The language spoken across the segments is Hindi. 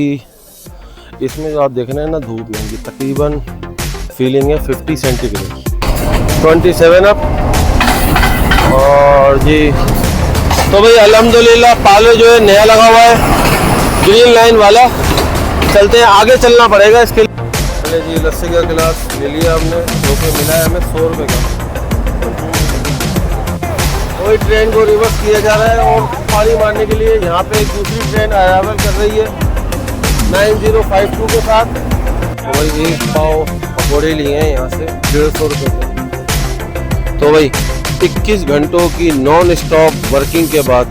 इसमें जो आप देख रहे हैं ना धूप में, ये तकरीबन फीलिंग है 50 सेंटीग्रेड 27 अप। और जी तो भाई अल्हम्दुलिल्लाह पार्लर जो है नया लगा हुआ है, ग्रीन लाइन वाला। चलते हैं, आगे चलना पड़ेगा इसके लिए। चले जी, लस्सी का गिलास ले लिया हमने, जो कि मिला है हमें 100 रुपये का। वही ट्रेन को रिवर्स किया जा रहा है और पानी मारने के लिए यहाँ पे एक दूसरी ट्रेन अराइवल कर रही है 9052 के साथ। तो भाई एक पाव पकौड़े लिए हैं यहाँ से 150 रुपये के। तो भाई 21 घंटों की नॉन स्टॉप वर्किंग के बाद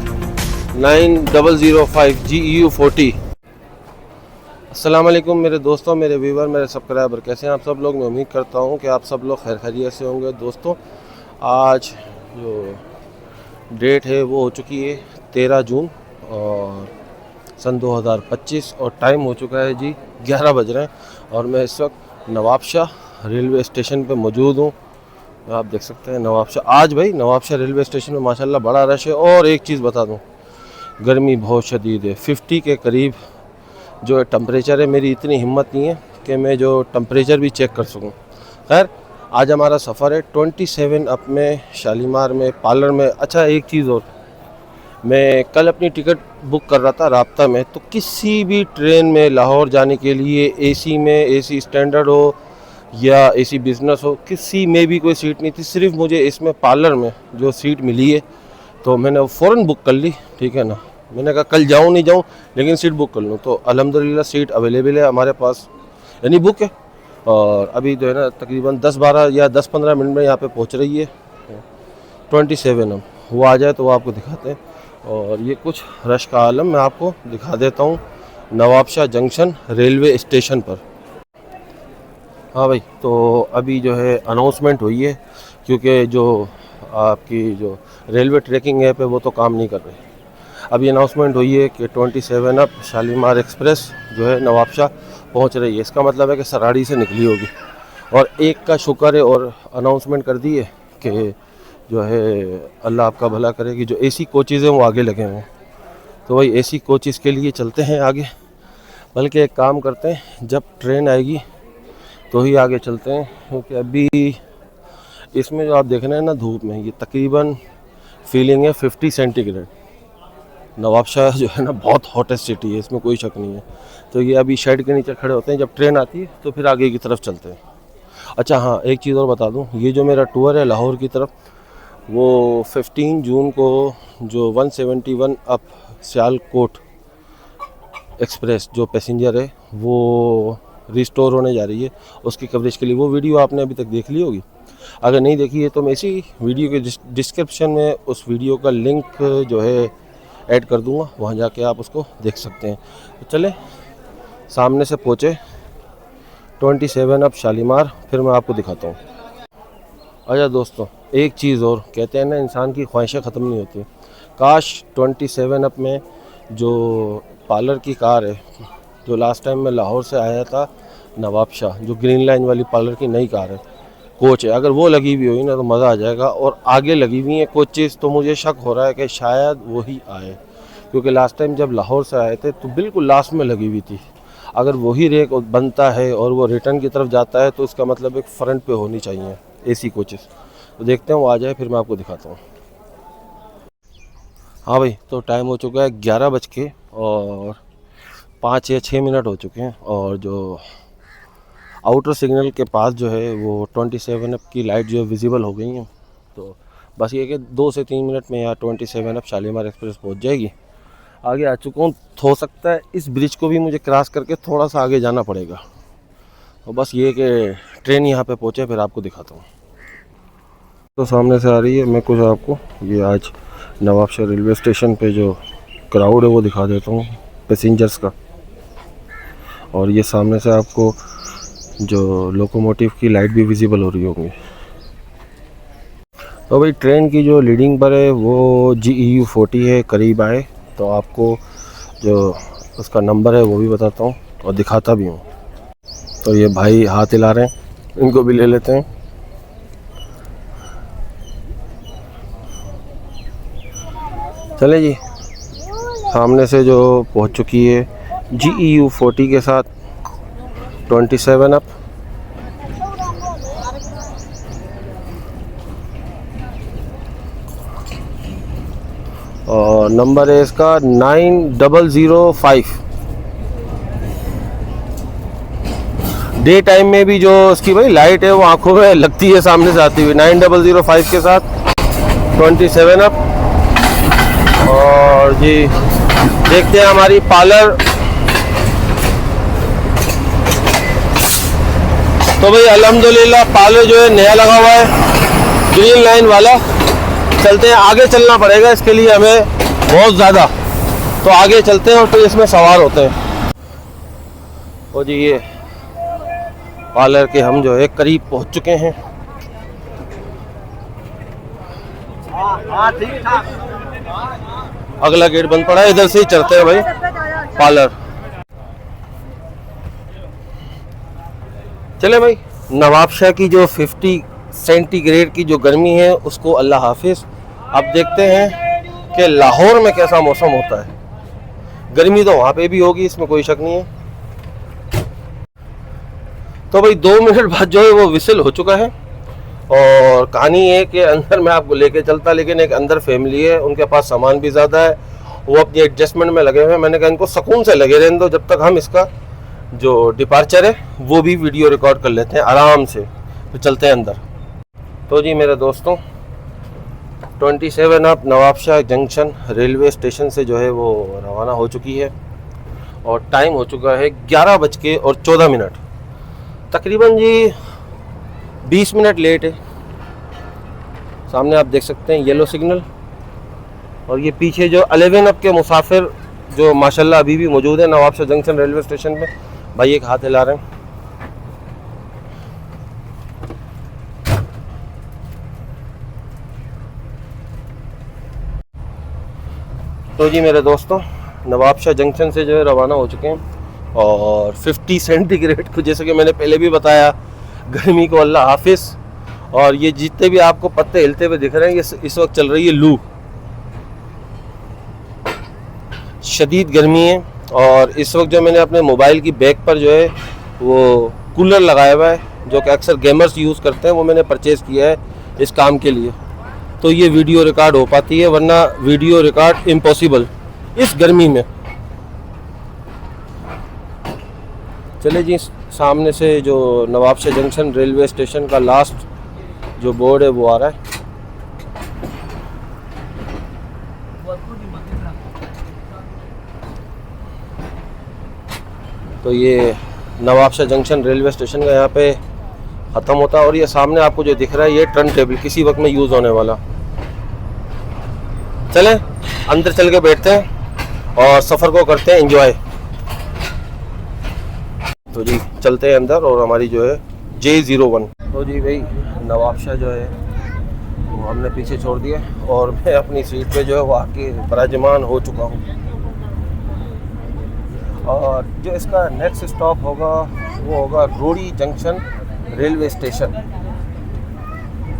9005 GEU 40। अस्सलाम वालेकुम मेरे दोस्तों, मेरे व्यूवर, मेरे सब्सक्राइबर, कैसे हैं आप सब लोग। मैं उम्मीद करता हूँ कि आप सब लोग खैर खैरियत से होंगे। दोस्तों आज जो डेट है वो हो चुकी है 13 जून और सन 2025 और टाइम हो चुका है जी 11 बज रहे हैं। और मैं इस वक्त नवाबशाह रेलवे स्टेशन पे मौजूद हूँ। आप देख सकते हैं नवाबशाह, आज भाई नवाबशाह रेलवे स्टेशन में माशाल्लाह बड़ा रश है। और एक चीज़ बता दूँ, गर्मी बहुत शदीद है, 50 के करीब जो है टेम्परेचर है। मेरी इतनी हिम्मत नहीं है कि मैं जो टेम्परेचर भी चेक कर सकूं। खैर आज हमारा सफ़र है 27 अप में, शालीमार में, पार्लर में। अच्छा एक चीज़ और, मैं कल अपनी टिकट बुक कर रहा था राब्ता में, तो किसी भी ट्रेन में लाहौर जाने के लिए एसी में, एसी स्टैंडर्ड हो या एसी बिज़नेस हो, किसी में भी कोई सीट नहीं थी। सिर्फ मुझे इसमें पार्लर में जो सीट मिली है तो मैंने फ़ौरन बुक कर ली, ठीक है ना। मैंने कहा कल जाऊँ नहीं जाऊँ लेकिन सीट बुक कर लूँ। तो अल्हम्दुलिल्लाह सीट अवेलेबल है हमारे पास, यानी बुक है। और अभी जो है ना तकरीबन 10-12 या 10-15 मिनट में यहाँ पे पहुँच रही है 27 अब। वो आ जाए तो वो आपको दिखाते हैं। और ये कुछ रश का आलम मैं आपको दिखा देता हूँ नवाबशाह जंक्शन रेलवे स्टेशन पर। हाँ भाई, तो अभी जो है अनाउंसमेंट हुई है, क्योंकि जो आपकी जो रेलवे ट्रैकिंग ऐप है वो तो काम नहीं कर रही। अभी अनाउंसमेंट हुई है कि 27 अप शालीमार एक्सप्रेस जो है नवाबशाह पहुंच रही है। इसका मतलब है कि सराड़ी से निकली होगी। और एक का शुक्र है और अनाउंसमेंट कर दी है कि जो है अल्लाह आपका भला करे कि जो एसी कोचेज़ हैं वो आगे लगे हुए हैं। तो वही एसी कोचेज़ के लिए चलते हैं आगे। बल्कि एक काम करते हैं, जब ट्रेन आएगी तो ही आगे चलते हैं, क्योंकि अभी इसमें जो आप देख रहे हैं ना धूप में, ये तकरीबन फीलिंग है 50 सेंटीग्रेड। नवाबशाह जो है ना बहुत हॉटेस्ट सिटी है, इसमें कोई शक नहीं है। तो ये अभी शेड के नीचे खड़े होते हैं, जब ट्रेन आती है तो फिर आगे की तरफ चलते हैं। अच्छा हाँ, एक चीज़ और बता दूं, ये जो मेरा टूर है लाहौर की तरफ, वो 15 जून को जो 171 अप सियालकोट एक्सप्रेस जो पैसेंजर है वो रिस्टोर होने जा रही है। उसकी कवरेज के लिए वो वीडियो आपने अभी तक देख ली होगी। अगर नहीं देखी है तो मैं इसी वीडियो के डिस्क्रिप्शन में उस वीडियो का लिंक जो है ऐड कर दूंगा, वहाँ जाके आप उसको देख सकते हैं। तो चले, सामने से पहुँचे 27 अप शालीमार, फिर मैं आपको दिखाता हूँ। अच्छा दोस्तों, एक चीज़ और, कहते हैं ना इंसान की ख्वाहिशें ख़त्म नहीं होती। काश 27 अप में जो पार्लर की कार है, जो लास्ट टाइम मैं लाहौर से आया था नवाबशाह, जो ग्रीन लाइन वाली पार्लर की नई कार है, कोच है, अगर वो लगी हुई हुई ना तो मज़ा आ जाएगा। और आगे लगी हुई हैं कोचेज़, तो मुझे शक हो रहा है कि शायद वही आए, क्योंकि लास्ट टाइम जब लाहौर से आए थे तो बिल्कुल लास्ट में लगी हुई थी। अगर वही रेक बनता है और वो रिटर्न की तरफ जाता है तो इसका मतलब एक फ्रंट पे होनी चाहिए एसी कोचेज़। तो देखते हैं वो आ जाए, फिर मैं आपको दिखाता हूँ। हाँ भाई, तो टाइम हो चुका है 11 बज के और 5 या 6 मिनट हो चुके हैं। और जो आउटर सिग्नल के पास जो है वो 27 अप की लाइट जो है विजिबल हो गई हैं। तो बस ये कि 2 से 3 मिनट में यहाँ 27 अप शालीमार एक्सप्रेस पहुँच जाएगी। आगे आ चुका हूँ, हो सकता है इस ब्रिज को भी मुझे क्रॉस करके थोड़ा सा आगे जाना पड़ेगा। तो बस ये कि ट्रेन यहाँ पे पहुँचे, फिर आपको दिखाता हूँ। तो सामने से आ रही है, मैं कुछ आपको ये आज नवाबशाह रेलवे स्टेशन पे जो क्राउड है वो दिखा देता हूँ पैसेंजर्स का। और ये सामने से आपको जो लोकोमोटिव की लाइट भी विजिबल हो रही होंगी। तो भाई ट्रेन की जो लीडिंग पर है वो GEU 40 है, करीब आए तो आपको जो उसका नंबर है वो भी बताता हूँ और दिखाता भी हूँ। तो ये भाई हाथ हिला रहे हैं, इनको भी ले लेते हैं। चले जी, सामने से जो पहुँच चुकी है GEU 40 के साथ 27 अप। और नंबर है इसका 9005। डे टाइम में भी जो इसकी भाई लाइट है वो आंखों में लगती है सामने से आती हुई। 9005 के साथ 27 अप। और जी देखते हैं हमारी पार्लर। तो भाई अल्हम्दुलिल्लाह पार्लर जो है नया लगा हुआ है, ग्रीन लाइन वाला। चलते हैं, आगे चलना पड़ेगा इसके लिए हमें बहुत ज़्यादा। तो आगे चलते हैं और फिर इसमें सवार होते हैं। और जी ये पार्लर के हम जो है करीब पहुंच चुके हैं। अगला गेट बंद पड़ा है, इधर से ही चलते हैं भाई पार्लर। चले भाई, नवाबशाह की जो 50 सेंटीग्रेड की जो गर्मी है उसको अल्लाह हाफिज। अब देखते हैं कि लाहौर में कैसा मौसम होता है। गर्मी तो वहाँ पे भी होगी, इसमें कोई शक नहीं है। तो भाई 2 मिनट बाद जो है वो विसिल हो चुका है। और कहानी है कि अंदर मैं आपको लेके चलता, लेकिन एक अंदर फैमिली है, उनके पास सामान भी ज़्यादा है, वो अपनी एडजस्टमेंट में लगे हुए हैं। मैंने कहा इनको सुकून से लगे रहने दो, जब तक हम इसका जो डिपार्चर है वो भी वीडियो रिकॉर्ड कर लेते हैं आराम से। तो चलते हैं अंदर। तो जी मेरे दोस्तों 27 up Nawabshah junction railway station से जो है वो रवाना हो चुकी है। और टाइम हो चुका है 11:14। तकरीबन जी 20 मिनट लेट है। सामने आप देख सकते हैं येलो सिग्नल। और ये पीछे जो 11 अप के मुसाफिर जो माशाल्लाह अभी भी मौजूद है नवाबशाह जंक्शन रेलवे स्टेशन पे। भाई एक हाथ हिला रहे हैं। तो जी मेरे दोस्तों नवाबशाह जंक्शन से जो है रवाना हो चुके हैं। और 50 सेंटीग्रेड को जैसे कि मैंने पहले भी बताया, गर्मी को अल्लाह हाफिज। और ये जितने भी आपको पत्ते हिलते हुए दिख रहे हैं ये इस वक्त चल रही है लू, शदीद गर्मी है। और इस वक्त जो मैंने अपने मोबाइल की बैक पर जो है वो कूलर लगाया हुआ है, जो कि अक्सर गेमर्स यूज़ करते हैं, वो मैंने परचेज़ किया है इस काम के लिए। तो ये वीडियो रिकॉर्ड हो पाती है, वरना वीडियो रिकॉर्ड इम्पॉसिबल इस गर्मी में। चले जी, सामने से जो नवाबशाह जंक्शन रेलवे स्टेशन का लास्ट जो बोर्ड है वो आ रहा है। तो ये नवाबशाह जंक्शन रेलवे स्टेशन का यहाँ पे ख़त्म होता है। और ये सामने आपको जो दिख रहा है ये टर्न टेबल, किसी वक्त में यूज़ होने वाला। चलें अंदर चल के बैठते हैं और सफ़र को करते हैं एंजॉय। तो जी चलते हैं अंदर और हमारी जो है J01। तो जी भाई नवाबशाह जो है वो हमने पीछे छोड़ दिया और मैं अपनी सीट पे जो है वो आके विराजमान हो चुका हूँ। और जो इसका नेक्स्ट स्टॉप होगा वो होगा रोड़ी जंक्शन रेलवे स्टेशन।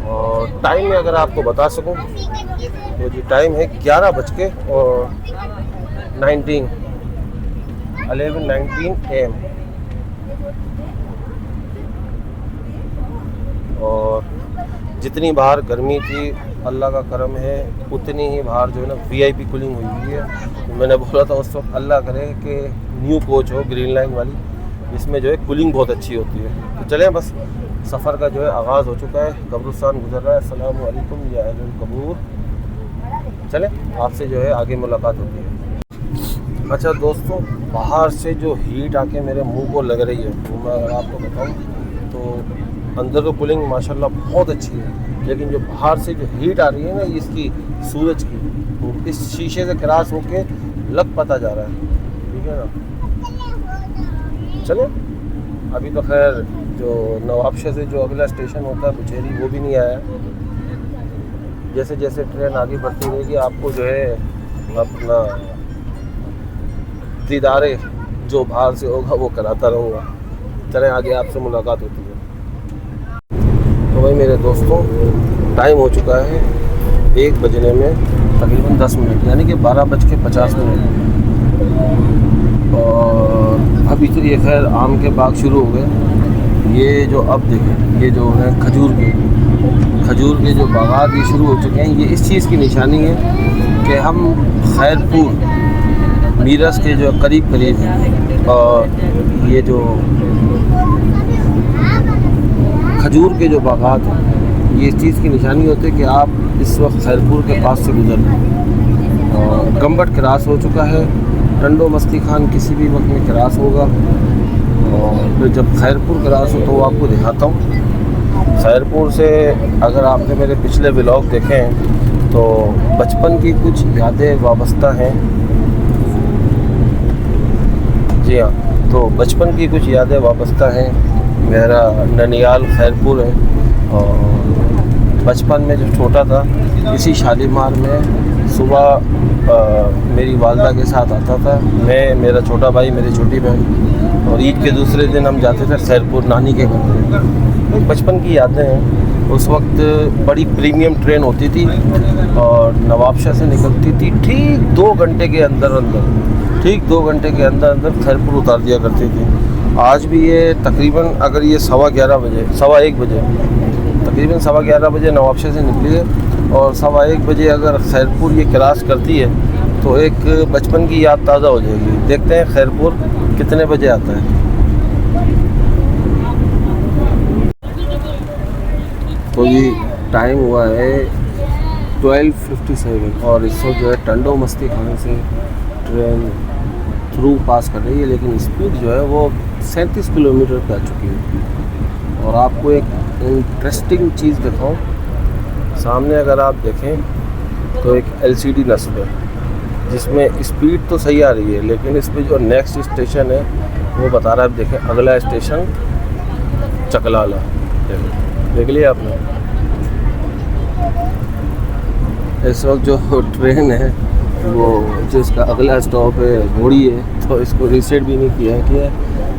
और टाइम में अगर आपको बता सकूं तो जी टाइम है 11:19 AM। और जितनी बाहर गर्मी थी अल्लाह का करम है उतनी ही बाहर जो है ना VIP कूलिंग हुई है। तो मैंने बोला था उस वक्त अल्लाह करे कि न्यू कोच हो ग्रीन लाइन वाली, इसमें जो है कूलिंग बहुत अच्छी होती है। तो चलें बस सफ़र का जो है आगाज़ हो चुका है, कब्रिस्तान गुजर रहा है। अस्सलामु अलैकुम या अहलुल कबूर। चलें आपसे जो है आगे मुलाकात होती है। अच्छा दोस्तों, बाहर से जो हीट आके मेरे मुंह को लग रही है वो मैं अगर आपको बताऊं तो अंदर तो कूलिंग माशाल्लाह बहुत अच्छी है, लेकिन जो बाहर से जो हीट आ रही है ना इसकी सूरज की, तो इस शीशे से क्रॉस होके लग पता जा रहा है। ठीक है ना, चलें अभी तो खैर जो नवाबशाह से जो अगला स्टेशन होता है बुचेरी वो भी नहीं आया। जैसे जैसे ट्रेन आगे बढ़ती रहेगी आपको जो है अपना दीदारे जो बाहर से होगा वो कराता रहूँगा। चलें आगे आपसे मुलाकात होती है। तो भाई मेरे दोस्तों टाइम हो चुका है 1 बजने में तकरीबन 10 मिनट, यानी कि 12:50। और अभी तो ये खैर आम के बाग शुरू हो गए। ये जो अब देखें, ये जो है खजूर के जो बागात ये शुरू हो चुके हैं। ये इस चीज़ की निशानी है कि हम खैरपुर मीरस के जो करीब हैं। और ये जो खजूर के जो बागात हैं, ये इस चीज़ की निशानी होती है कि आप इस वक्त खैरपुर के पास से गुजर रहे हैं। और गम्बट क्रॉस हो चुका है, टंडो मस्ती खान किसी भी वक्त में क्रॉस होगा। और फिर जब खैरपुर क्रॉस हो तो वो आपको दिखाता हूँ। खैरपुर से अगर आपने मेरे पिछले व्लॉग देखे हैं तो बचपन की कुछ यादें वाबस्ता हैं। जी हाँ, तो बचपन की कुछ यादें वाबस्ता हैं। मेरा ननियाल खैरपुर है और बचपन में जब छोटा था इसी शालीमार में सुबह मेरी वालदा के साथ आता था मैं, मेरा छोटा भाई, मेरी छोटी बहन। और ईद के दूसरे दिन हम जाते थे खैरपुर नानी के घर। तो बचपन की यादें हैं। उस वक्त बड़ी प्रीमियम ट्रेन होती थी और नवाबशाह से निकलती थी। ठीक 2 घंटे के अंदर खैरपुर उतार दिया करती थी। आज भी ये तकरीबन अगर ये 1:15 बजे तकरीबन 11:15 बजे नवाबशाह से निकली है और 1:15 बजे अगर खैरपुर ये क्रॉस करती है तो एक बचपन की याद ताज़ा हो जाएगी। देखते हैं खैरपुर कितने बजे आता है। तो ये टाइम हुआ है 12:57 और इस वक्त जो है टंडो मस्ती खाने से ट्रेन थ्रू पास कर रही है, लेकिन स्पीड जो है वो 37 किलोमीटर पे आ चुकी है। और आपको एक इंटरेस्टिंग चीज़ दिखाऊं, सामने अगर आप देखें तो एक LCD नस्ब है जिसमें स्पीड तो सही आ रही है, लेकिन इस पर जो नेक्स्ट स्टेशन है वो बता रहा है। देखें अगला स्टेशन चकलाला, देख लिया आपने। इस वक्त जो ट्रेन है वो जिसका अगला स्टॉप है घोड़ी है, तो इसको रीसेट भी नहीं किया है कि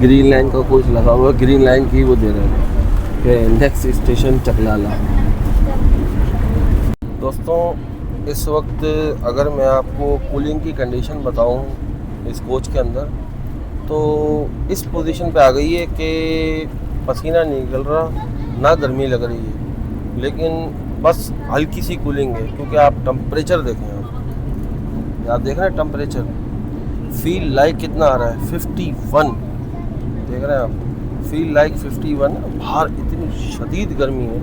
ग्रीन लाइन का कुछ लगा हुआ है। ग्रीन लाइन की वो दे रहे हैं कि नेक्स्ट स्टेशन चकलाला। दोस्तों इस वक्त अगर मैं आपको कूलिंग की कंडीशन बताऊं इस कोच के अंदर, तो इस पोजीशन पे आ गई है कि पसीना नहीं निकल रहा, ना गर्मी लग रही है, लेकिन बस हल्की सी कूलिंग है। क्योंकि आप टेम्परेचर देखें, आप देख रहे हैं टेम्परेचर, फील लाइक कितना आ रहा है 51, देख रहे हैं आप, फील लाइक 51। बाहर इतनी शदीद गर्मी है,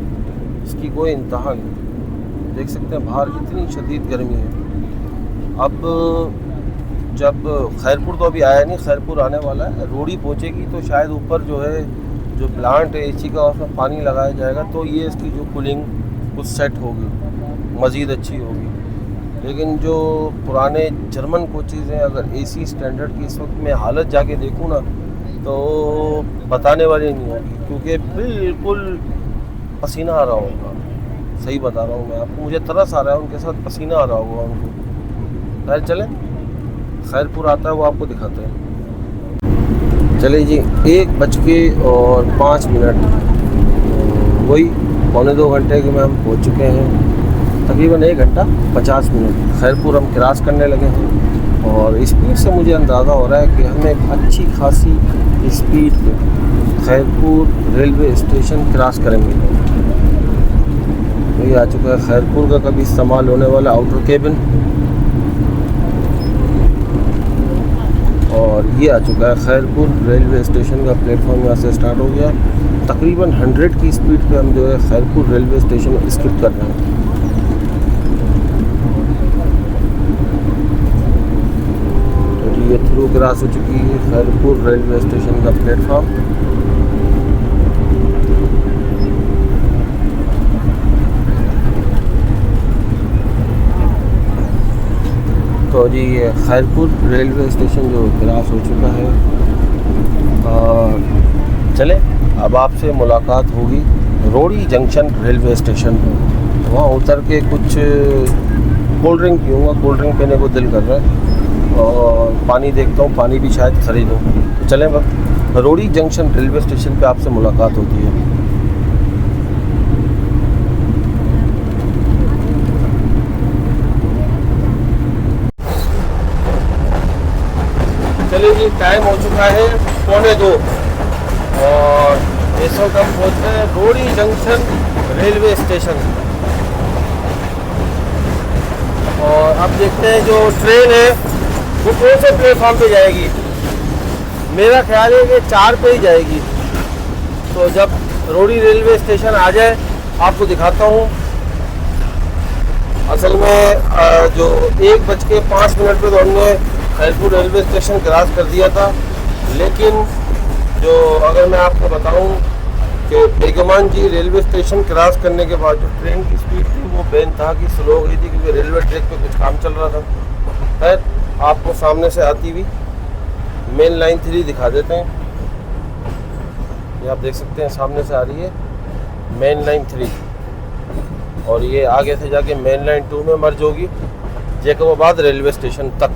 इसकी कोई इंतहा नहीं। देख सकते हैं बाहर इतनी शदीद गर्मी है। अब जब खैरपुर तो अभी आया नहीं, खैरपुर आने वाला है, रोड़ी पहुंचेगी तो शायद ऊपर जो है जो प्लांट है AC का उसमें पानी लगाया जाएगा तो ये इसकी जो कूलिंग कुछ सेट होगी, मज़ीद अच्छी होगी। लेकिन जो पुराने जर्मन कोचेज़ हैं, अगर AC स्टैंडर्ड की इस वक्त मैं हालत जाके देखूँ ना तो बताने वाली नहीं होगी, क्योंकि बिल्कुल पसीना आ रहा होगा। सही बता रहा हूँ मैं आपको, मुझे तरस आ रहा है उनके साथ, पसीना आ रहा होगा उनको। खैर चलें, खैरपुर आता है वो आपको दिखाते हैं। चलिए जी, 1:05, वही 1.25 घंटे के में हम पहुँच चुके हैं। तकरीबन 1 घंटा 50 मिनट खैरपुर हम क्रॉस करने लगे हैं और स्पीड से मुझे अंदाज़ा हो रहा है कि हम एक अच्छी खासी स्पीड पे खैरपुर रेलवे स्टेशन क्रॉस करेंगे। तो ये आ चुका है खैरपुर का कभी इस्तेमाल होने वाला आउटर केबिन, और ये आ चुका है खैरपुर रेलवे स्टेशन का प्लेटफॉर्म। यहाँ से स्टार्ट हो गया, तकरीबन 100 की स्पीड पे हम जो है खैरपुर रेलवे स्टेशन स्किप कर रहे हैं। तो ये थ्रू क्रॉस हो चुकी है खैरपुर रेलवे स्टेशन का प्लेटफॉर्म। तो जी ये खैरपुर रेलवे स्टेशन जो क्रॉस हो चुका है। और चले अब आपसे मुलाकात होगी रोड़ी जंक्शन रेलवे स्टेशन पर। वहाँ उतर के कुछ कोल्ड ड्रिंक पीऊँगा, कोल्ड ड्रिंक पीने को दिल कर रहा है, और पानी देखता हूँ, पानी भी शायद ख़रीदूँ। तो चलें बस, रोड़ी जंक्शन रेलवे स्टेशन पे आपसे मुलाकात होती है। चलिए जी, टाइम हो चुका है 1:45 और इस वक्त हम पहुँच रहे हैं रोड़ी जंक्शन रेलवे स्टेशन। और अब देखते हैं जो ट्रेन है वो कौन से प्लेटफॉर्म पे जाएगी। मेरा ख्याल है कि 4 पे ही जाएगी। तो जब रोड़ी रेलवे स्टेशन आ जाए आपको दिखाता हूँ। असल में जो 1:05 पे तो हमने खैरपुर रेलवे स्टेशन क्रॉस कर दिया था, लेकिन जो अगर मैं आपको बताऊं कि बेगमान जी रेलवे स्टेशन क्रॉस करने के बाद जो ट्रेन की स्पीड थी वो बेन था कि स्लो हो गई थी, क्योंकि रेलवे ट्रैक पे कुछ काम चल रहा था। खैर आपको सामने से आती हुई मेन लाइन 3 दिखा देते हैं। ये आप देख सकते हैं सामने से आ रही है मेन लाइन 3 और ये आगे से जाके मेन लाइन 2 में मर्ज होगी जैकबाबाद रेलवे स्टेशन तक।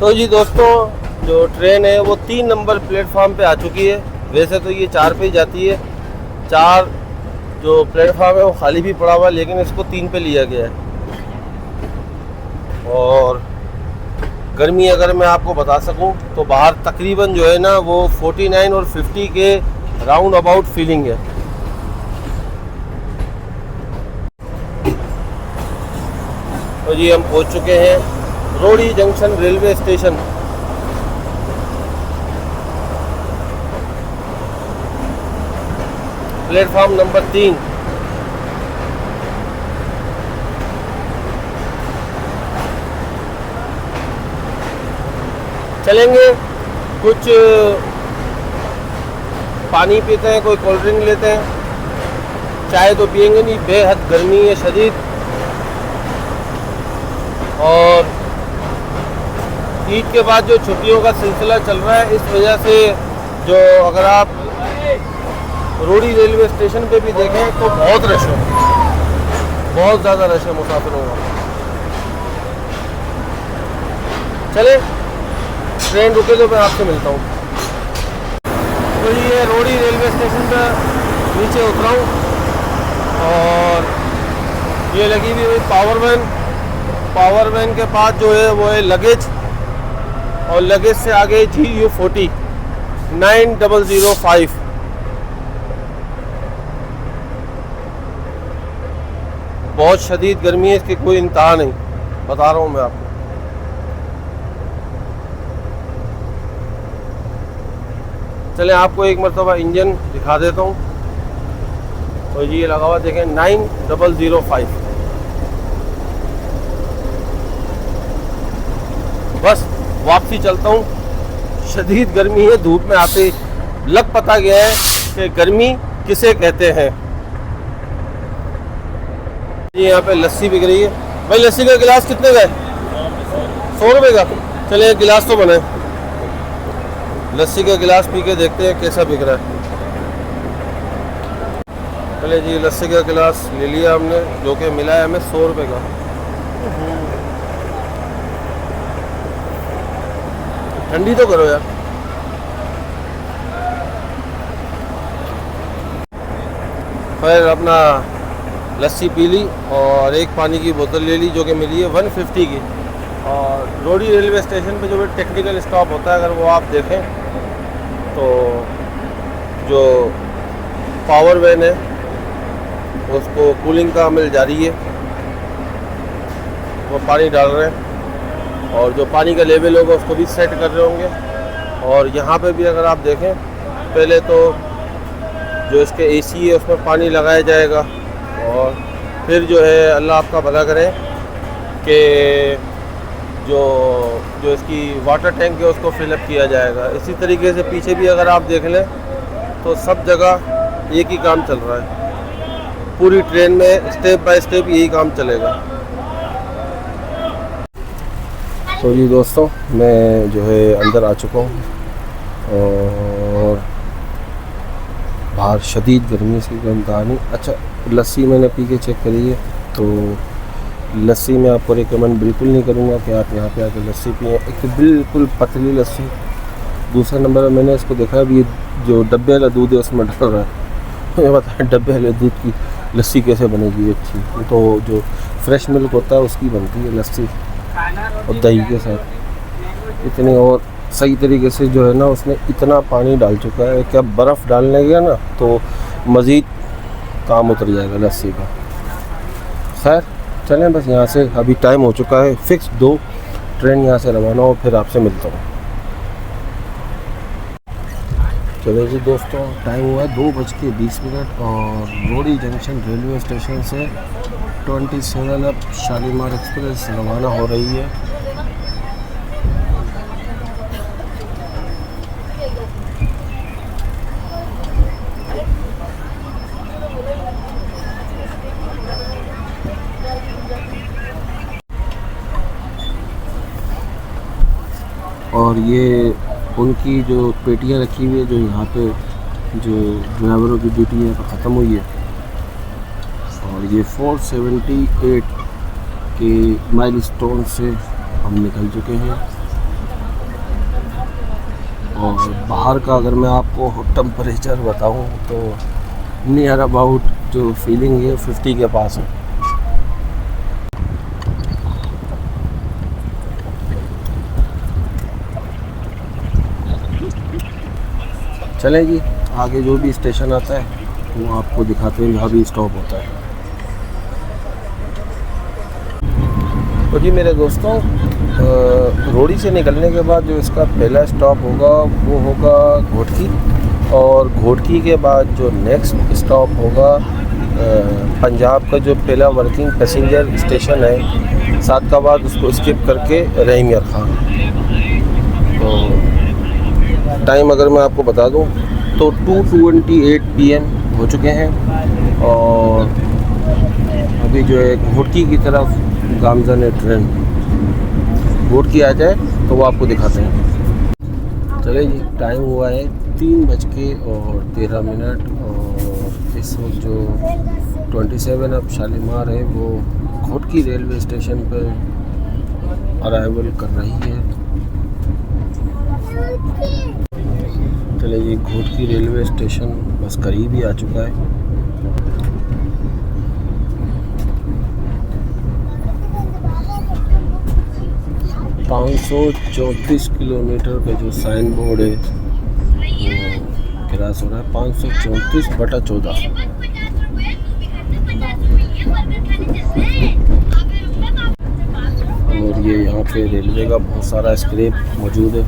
तो जी दोस्तों, जो ट्रेन है वो 3 नंबर प्लेटफॉर्म पे आ चुकी है। वैसे तो ये 4 पे ही जाती है। 4 जो प्लेटफॉर्म है वो खाली भी पड़ा हुआ है, लेकिन इसको 3 पे लिया गया है। और गर्मी अगर मैं आपको बता सकूं तो बाहर तकरीबन जो है ना वो 49 और 50 के राउंड अबाउट फीलिंग है। तो जी हम पहुंच चुके हैं रोड़ी junction railway station. Platform number 3। चलेंगे, कुछ पानी पीते हैं, कोई कोल्ड ड्रिंक लेते हैं। चाय तो पियेंगे नहीं, बेहद गर्मी है शदीद। और ईद के बाद जो छुट्टियों का सिलसिला चल रहा है, इस वजह से जो अगर आप रोड़ी रेलवे स्टेशन पे भी देखें तो बहुत रश है, बहुत ज़्यादा रश है मुसाफिरों का। चले ट्रेन रुके तो मैं आपसे मिलता हूँ। तो ये रोड़ी रेलवे स्टेशन पर नीचे उतरा हूँ और ये लगी हुई पावर वैन। पावर वैन के पास जो है वो है लगेज, और लगेज से आगे GU40 9005। बहुत शदीद गर्मी है, इसकी कोई इंतहा नहीं, बता रहा हूँ मैं आपको। चलें आपको एक मरतबा इंजन दिखा देता हूँ। तो ये लगा हुआ देखें 9005। बस वापसी चलता हूँ। शदीद गर्मी है, धूप में आते लग पता गया है कि गर्मी किसे कहते हैं। ये यहाँ पे लस्सी बिक रही है। भाई लस्सी का गिलास कितने का है? 100 रुपये का। चले एक गिलास तो बनाए, लस्सी का गिलास पी के देखते हैं कैसा बिक रहा है। चले जी लस्सी का गिलास ले लिया हमने, जो कि मिला है हमें 100 रुपये का। ठंडी तो करो यार। फिर अपना लस्सी पी ली और एक पानी की बोतल ले ली, जो कि मिली है 150 की। और रोड़ी रेलवे स्टेशन पे जो भी टेक्निकल स्टॉप होता है, अगर वो आप देखें तो जो पावर वैन है उसको कूलिंग का अमल जारी है। वो पानी डाल रहे हैं और जो पानी का लेवल होगा उसको भी सेट कर रहे होंगे। और यहाँ पे भी अगर आप देखें, पहले तो जो इसके AC है उसमें पानी लगाया जाएगा और फिर जो है अल्लाह आपका भला करे कि जो इसकी वाटर टैंक है उसको फिलअप किया जाएगा। इसी तरीके से पीछे भी अगर आप देख लें तो सब जगह एक ही काम चल रहा है। पूरी ट्रेन में स्टेप बाय स्टेप यही काम चलेगा। तो जी दोस्तों, मैं जो है अंदर आ चुका हूँ और बाहर शदीद गर्मी से इंतहा नहीं। अच्छा, लस्सी मैंने पी के चेक करी है, तो लस्सी में आपको रिकमेंड बिल्कुल नहीं करूँगा कि आप यहाँ पे आकर लस्सी पिए। एक तो बिल्कुल पतली लस्सी, दूसरा नंबर मैंने इसको देखा अभी जो डब्बे वाला दूध है उसमें डल रहा है। मुझे पता है डब्बे वाले दूध की लस्सी कैसे बनेगी अच्छी। तो जो फ्रेश मिल्क होता है उसकी बनती है लस्सी और दही के साथ। इतनी और सही तरीके से जो है ना उसने इतना पानी डाल चुका है कि अब बर्फ़ डालने गया ना तो मज़ीद काम उतर जाएगा लस्सी का। खैर चलें, बस यहाँ से अभी टाइम हो चुका है फिक्स 2, ट्रेन यहाँ से रवाना हो, फिर आपसे मिलता हूँ। चलो जी दोस्तों, टाइम हुआ है 2:20 और रोड़ी जंक्शन रेलवे स्टेशन से 27 अब शालीमार एक्सप्रेस रवाना हो रही है। और ये उनकी जो पेटियां रखी हुई है जो यहाँ पे जो ड्राइवरों की ड्यूटी है तो ख़त्म हुई है। और ये 478 के माइलस्टोन से हम निकल चुके हैं। और बाहर का अगर मैं आपको टेम्परेचर बताऊं तो नियर अबाउट जो फीलिंग है 50 के पास है। चलें जी, आगे जो भी स्टेशन आता है वो आपको दिखाते हैं जहाँ भी स्टॉप होता है। तो जी मेरे दोस्तों, रोड़ी से निकलने के बाद जो इसका पहला स्टॉप होगा वो होगा घोटकी। और घोटकी के बाद जो नेक्स्ट स्टॉप होगा पंजाब का जो पहला वर्किंग पैसेंजर स्टेशन है सादकाबाद, उसको स्किप करके रहीम यार खान। तो टाइम अगर मैं आपको बता दूं तो 2:28 PM हो चुके हैं। और अभी जो है घोटकी की तरफ गामज़न है ट्रेन। घोटकी आ जाए तो वो आपको दिखाते हैं। चले जी, टाइम हुआ है 3:13 और इस वक्त जो 27 अब शालीमार है वो घोटकी रेलवे स्टेशन पर अराइवल कर रही है। चले जी, घोटकी रेलवे स्टेशन बस करीब ही आ चुका है। ...534 किलोमीटर का जो साइन बोर्ड है वो क्रॉस हो रहा है। 534/14। और ये यहाँ पे रेलवे का बहुत सारा स्क्रैप मौजूद है।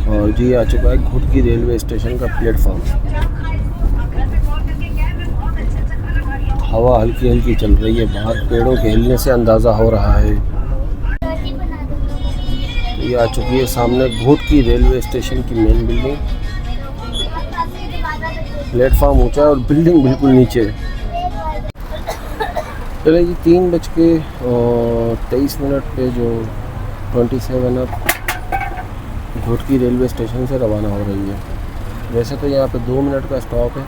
और जी आ चुका है घोटकी रेलवे स्टेशन का प्लेटफॉर्म। हवा हल्की हल्की चल रही है, बाहर पेड़ों के हिलने से अंदाज़ा हो रहा है। ये आ चुकी है सामने घोटकी रेलवे स्टेशन की मेन बिल्डिंग। प्लेटफॉर्म ऊंचा है और बिल्डिंग बिल्कुल नीचे है। चलिए जी, 3:23 पे जो 27 अब घोटकी रेलवे स्टेशन से रवाना हो रही है। वैसे तो यहाँ पे 2 मिनट का स्टॉप है,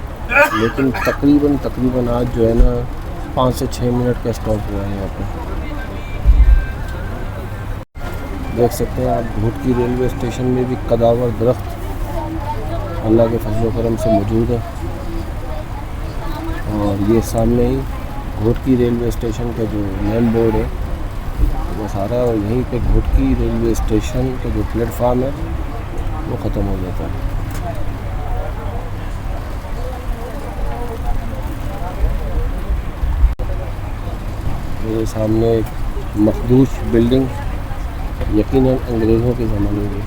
लेकिन तकरीबन आज जो है ना 5 से 6 मिनट का स्टॉप हुआ है यहाँ पे। देख सकते हैं आप घोटकी रेलवे स्टेशन में भी कदावर दरख्त अल्लाह के फजल करम से मौजूद है। और ये सामने ही घोटकी रेलवे स्टेशन का जो मेन बोर्ड है वो सारा, और यहीं पे घोटकी रेलवे स्टेशन का जो प्लेटफार्म है वो ख़त्म हो जाता है। मेरे सामने एक मखदूश बिल्डिंग, यकीनन अंग्रेज़ों के ज़माने में।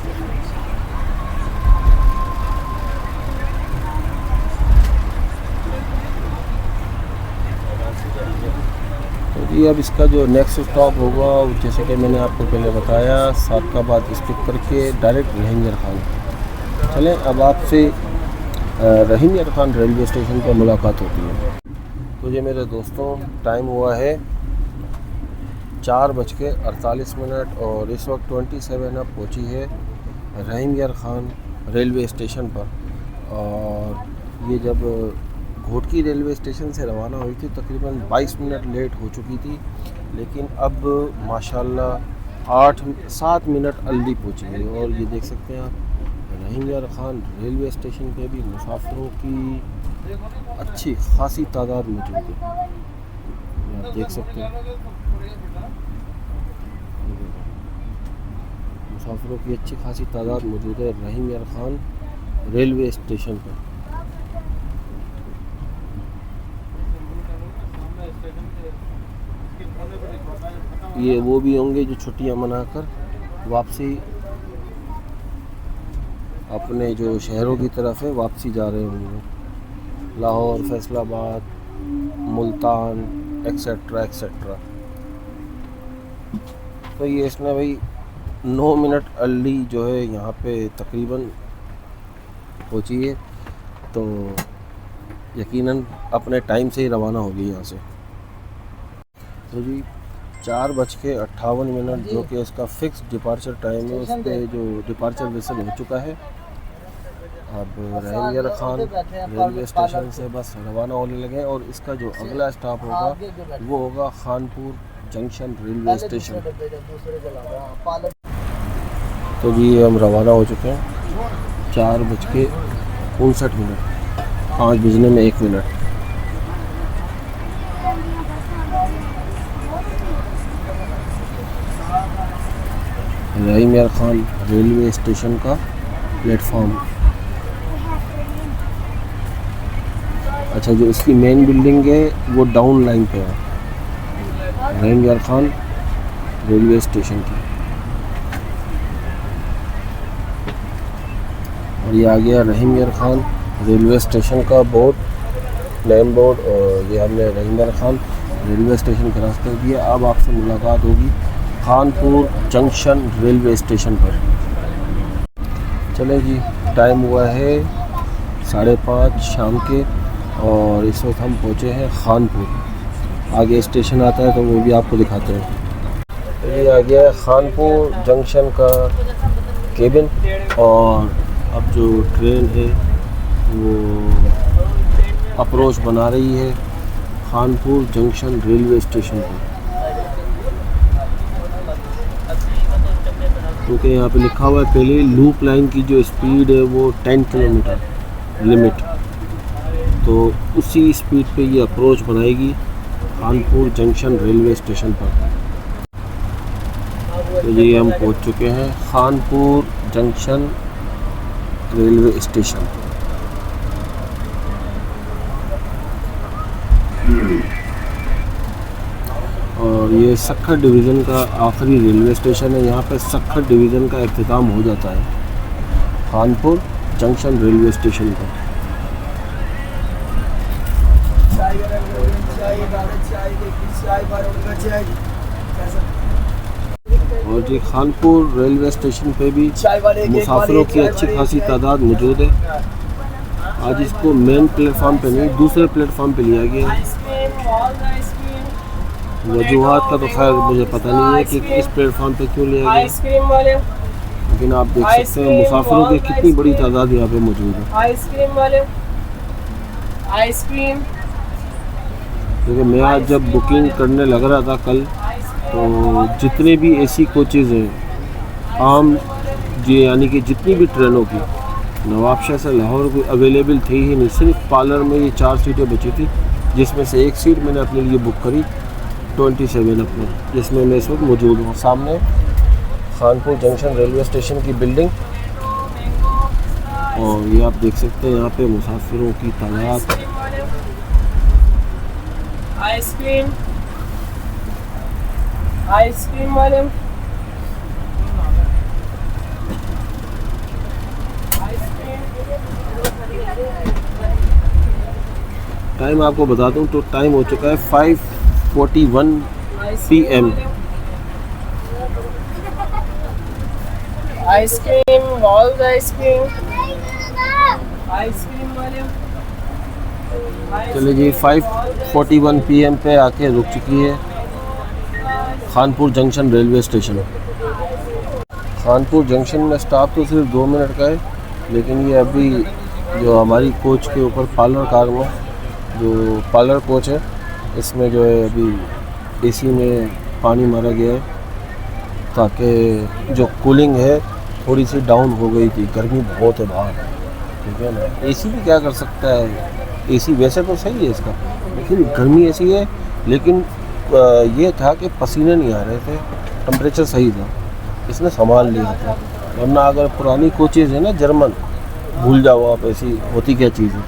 तो जी अब इसका जो नेक्स्ट स्टॉप होगा, जैसे कि मैंने आपको पहले बताया, सादकाबाद स्किप करके डायरेक्ट रहीम यार खान। चलें अब आपसे रहीम यार खान रेलवे स्टेशन पर मुलाकात होती है। तो ये मेरे दोस्तों, टाइम हुआ है 4:48 और इस वक्त 27 अब पहुँची है रहीम यार खान रेलवे स्टेशन पर। और ये जब घोटकी रेलवे स्टेशन से रवाना हुई थी तकरीबन 22 मिनट लेट हो चुकी थी, लेकिन अब माशाल्लाह 7 मिनट अर्ली पहुँची है। और ये देख सकते हैं आप रहीम यार खान रेलवे स्टेशन पे भी मुसाफिरों की अच्छी खासी तादाद मौजूद है, आप देख सकते हैं। मुसाफिरों की अच्छी खासी तादाद मौजूद है रहीम यार खान रेलवे स्टेशन पर। ये वो भी होंगे जो छुट्टियां मनाकर वापसी अपने जो शहरों की तरफ है वापसी जा रहे होंगे, लाहौर, फैसलाबाद, मुल्तान एक्सेट्रा एक्सेट्रा। तो ये इसने भाई 9 मिनट अर्ली जो है यहाँ पे तकरीबन पहुँची है, तो यकीनन अपने टाइम से ही रवाना होगी यहाँ से। तो जी 4:58 जो कि इसका फिक्स डिपार्चर टाइम है, उस पर जो डिपार्चर वेसल हो चुका है। अब रहीम यार खान रेलवे स्टेशन से बस रवाना होने लगे और इसका जो अगला स्टॉप होगा वो होगा खानपुर जंक्शन रेलवे स्टेशन। तो जी हम रवाना हो चुके हैं 4:59, 5 बजने में 1 मिनट। रहीम यार खान रेलवे स्टेशन का प्लेटफॉर्म। अच्छा, जो इसकी मेन बिल्डिंग है वो डाउन लाइन पे है रहीम यार खान रेलवे स्टेशन की। और ये आ गया रहीम यार खान रेलवे स्टेशन का बोर्ड, नेम बोर्ड, और ये हमने रहीम यार खान रेलवे स्टेशन के रास्ते दिया। अब आपसे मुलाकात होगी खानपुर जंक्शन रेलवे स्टेशन पर। चले जी, टाइम हुआ है 5:30 शाम के और इस वक्त हम पहुँचे हैं खानपुर। आगे स्टेशन आता है तो वो भी आपको दिखाते हैं। ये आ गया है खानपुर जंक्शन का केबिन और अब जो ट्रेन है वो अप्रोच बना रही है खानपुर जंक्शन रेलवे स्टेशन पर। क्योंकि यहाँ पे लिखा हुआ है पहले लूप लाइन की जो स्पीड है वो 10 किलोमीटर लिमिट, तो उसी स्पीड पे ये अप्रोच बनाएगी खानपुर जंक्शन रेलवे स्टेशन पर। तो ये हम पहुँच चुके हैं खानपुर जंक्शन रेलवे स्टेशन। और ये सक्खर डिवीज़न का आखिरी रेलवे स्टेशन है। यहाँ पे सक्खर डिवीज़न का इख्तिताम हो जाता है खानपुर जंक्शन रेलवे स्टेशन पर। और जी खानपुर रेलवे स्टेशन पे भी मुसाफिरों की अच्छी खासी तादाद मौजूद है। आज इसको मेन प्लेटफॉर्म पे नहीं दूसरे प्लेटफॉर्म पे लिया गया है। वजूहात का तो खैर मुझे पता नहीं है कि इस प्लेटफॉर्म पे क्यों लिया गया, लेकिन आप देख सकते हैं मुसाफिरों की कितनी बड़ी तादाद यहाँ पे मौजूद है। आइसक्रीम वाले आइसक्रीम। क्योंकि मैं आज जब बुकिंग करने लग रहा था कल, तो जितने भी एसी कोचेज़ हैं आम जी, यानी कि जितनी भी ट्रेनों की नवाबशाह से लाहौर कोई अवेलेबल थी ही नहीं। सिर्फ पार्लर में ये 4 सीटें बची थी, जिसमें से एक सीट मैंने अपने लिए बुक करी 27 अपने, जिसमें मैं इस वक्त मौजूद हूँ। सामने खानपुर जंक्शन रेलवे स्टेशन की बिल्डिंग, और ये आप देख सकते हैं यहाँ पे मुसाफिरों की तादाद। आइसक्रीम आइसक्रीम वाले टाइम आपको बता दूं तो टाइम हो चुका है 5:41 PM। Ice cream walls ice cream ice cream वाले। चलिए जी 5:41 PM पे आके रुक चुकी है Khanpur junction railway station. Khanpur junction में स्टॉप तो सिर्फ 2 मिनट का है, लेकिन ये अभी जो हमारी कोच के ऊपर पार्लर कार में जो पार्लर कोच है, इसमें जो है अभी एसी में पानी मारा गया है ताकि जो कूलिंग है थोड़ी सी डाउन हो गई थी। गर्मी बहुत है बाहर, ठीक है ना। एसी भी क्या कर सकता है, एसी वैसे तो सही है इसका, लेकिन गर्मी ऐसी है। लेकिन ये था कि पसीने नहीं आ रहे थे, टेम्परेचर सही था, इसने संभाल लिया था। वरना अगर पुरानी कोचेज़ है ना जर्मन, भूल जाओ आप ऐसी होती क्या चीज़ है।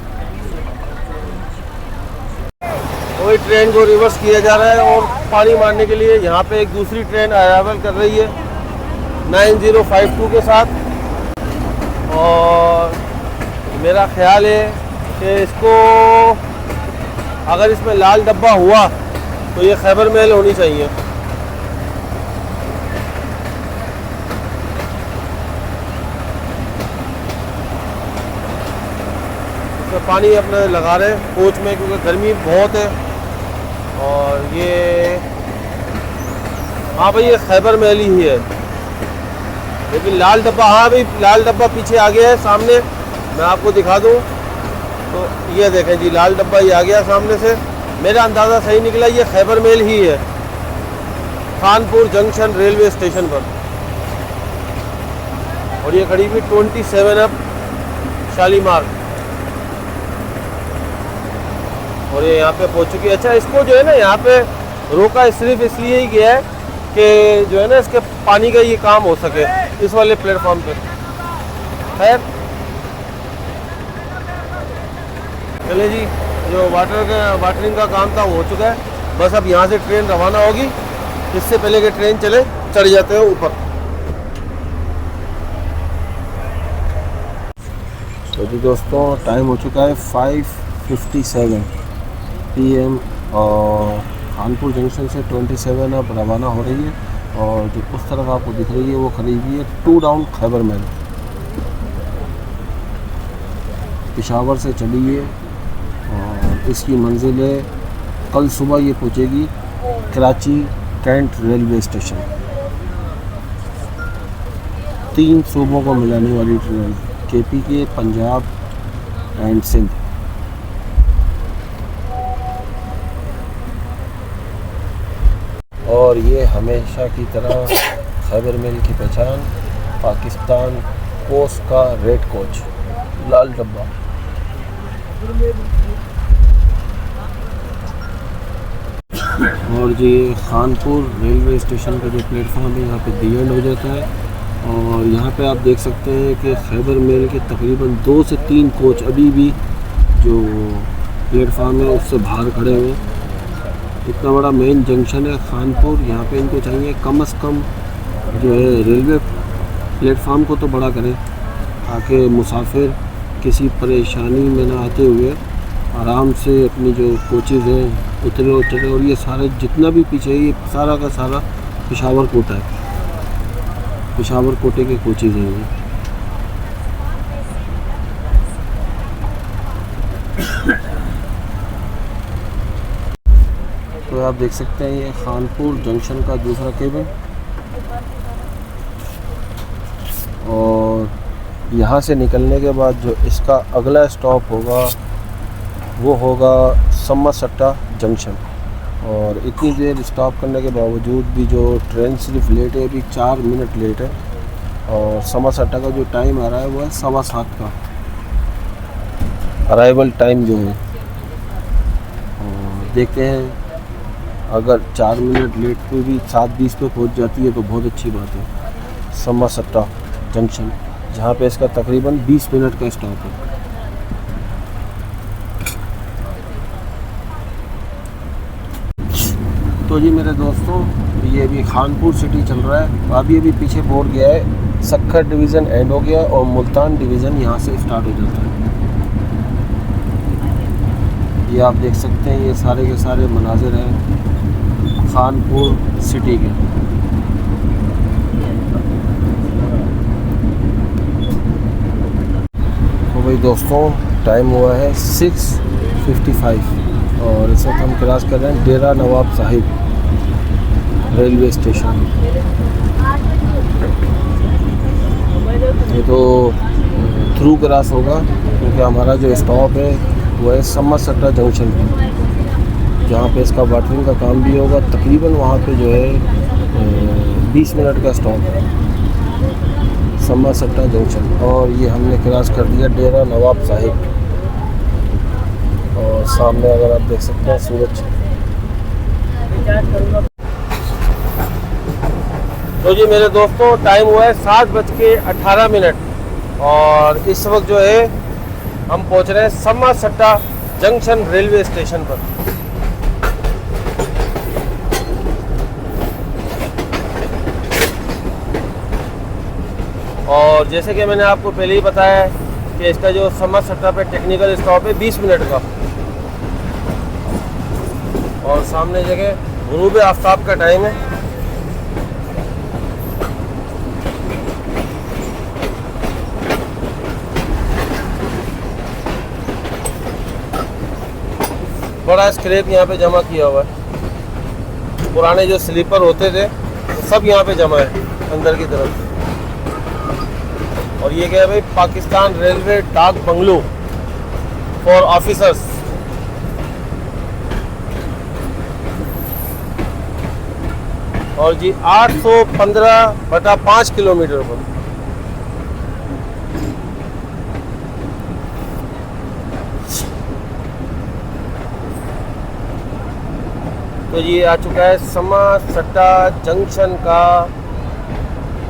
वही ट्रेन को रिवर्स किया जा रहा है और पानी मारने के लिए यहाँ पे एक दूसरी ट्रेन अराइवल कर रही है 9052 के साथ। और मेरा ख्याल है कि इसको अगर इसमें लाल डब्बा हुआ तो ये खैबर महल होनी चाहिए। तो पानी अपने लगा रहे हैं कोच में क्योंकि गर्मी बहुत है। और ये हाँ भाई ये खैबर महल ही है, लेकिन लाल डब्बा, हाँ भाई लाल डब्बा पीछे आ गया है सामने, मैं आपको दिखा दूँ तो ये देखें जी लाल डब्बा ये आ गया सामने से। मेरा अंदाज़ा सही निकला, ये खैबर महल ही है, खानपुर जंक्शन रेलवे स्टेशन पर। और ये खड़ी हुई 27 अप शालीमार, और ये यहाँ पे पहुँच चुकी है। अच्छा इसको जो है ना यहाँ पे रोका सिर्फ इसलिए ही गया है कि जो है ना इसके पानी का ये काम हो सके इस वाले प्लेटफॉर्म पे। खैर चले जी, जो वाटरिंग का काम था वो हो चुका है। बस अब यहाँ से ट्रेन रवाना होगी, इससे पहले कि ट्रेन चले चढ़ जाते हैं ऊपर। तो जी दोस्तों टाइम हो चुका है 5:57 PM और कानपुर जंक्शन से 27 अब रवाना हो रही है। और जो उस तरफ आपको दिख रही है वो खड़ी हुई है 2 डाउन खैबर महल। पेशावर से चली है और इसकी मंजिल है कल सुबह ये पहुँचेगी कराची कैंट रेलवे स्टेशन। 3 सूबों को मिलाने वाली ट्रेन, KP के, पंजाब एंड सिंध। और ये हमेशा की तरह खैबर महल की पहचान, पाकिस्तान कोस्ट का रेड कोच, लाल डब्बा। और जी खानपुर रेलवे स्टेशन का जो प्लेटफॉर्म है यहाँ पे दी एंड हो जाता है। और यहाँ पे आप देख सकते हैं कि खैबर महल के तकरीबन 2 से 3 कोच अभी भी जो प्लेटफॉर्म है उससे बाहर खड़े हुए हैं। इतना बड़ा मेन जंक्शन है खानपुर, यहाँ पे इनको चाहिए कम से कम जो है रेलवे प्लेटफॉर्म को तो बड़ा करें ताकि मुसाफिर किसी परेशानी में ना आते हुए आराम से अपनी जो कोचेज़ हैं उतरे और चले। और ये सारे जितना भी पीछे है ये सारा का सारा पेशावर कोटा है, पेशावर कोटे के कोचेज़ हैं ये। तो आप देख सकते हैं ये खानपुर जंक्शन का दूसरा केबिन। और यहाँ से निकलने के बाद जो इसका अगला स्टॉप होगा वो होगा समरसट्टा जंक्शन। और इतनी देर स्टॉप करने के बावजूद भी जो ट्रेन सिर्फ लेट है, अभी 4 मिनट लेट है। और समरसट्टा का जो टाइम आ रहा है वो है 7:15 का अराइवल टाइम जो है। और देखते हैं अगर 4 मिनट लेट पे भी 7:20 पे पहुंच जाती है तो बहुत अच्छी बात है। समरसट्टा जंक्शन जहाँ पे इसका तकरीबन 20 मिनट का स्टॉप है। तो जी मेरे दोस्तों ये अभी खानपुर सिटी चल रहा है। तो अभी पीछे बोर्ड गया है सक्खर डिवीज़न एंड हो गया और मुल्तान डिवीज़न यहाँ से स्टार्ट हो जाता है। ये आप देख सकते हैं ये सारे के सारे मनाजिर हैं खानपुर सिटी के। तो भाई दोस्तों टाइम हुआ है 6:55 और इस वक्त हम क्रॉस कर रहे हैं डेरा नवाब साहिब रेलवे स्टेशन। ये तो थ्रू क्रॉस होगा क्योंकि हमारा जो स्टॉप है वो है समरसट्टा जंक्शन पर, जहाँ पे इसका वाटरिंग का काम भी होगा। तकरीबन वहाँ पे जो है 20 मिनट का स्टॉप है समरसट्टा जंक्शन। और ये हमने क्रॉस कर दिया डेरा नवाब साहिब। और सामने अगर आप देख सकते हैं सूरज। तो जी मेरे दोस्तों टाइम हुआ है 7:18 और इस वक्त जो है हम पहुंच रहे हैं समा सट्टा जंक्शन रेलवे स्टेशन पर। और जैसे कि मैंने आपको पहले ही बताया है कि इसका जो समा सट्टा पे टेक्निकल स्टॉप है 20 मिनट का। और सामने जगह गुरूब आफ्ताब का टाइम है। बड़ा स्क्रैप यहाँ पे जमा किया हुआ है। पुराने जो स्लीपर होते थे वो सब यहाँ पे जमा है अंदर की तरफ। और ये क्या है भाई, पाकिस्तान रेलवे डाक बंगलो फॉर ऑफिसर्स। और जी 815/5 किलोमीटर पर। तो ये आ चुका है समा सट्टा जंक्शन का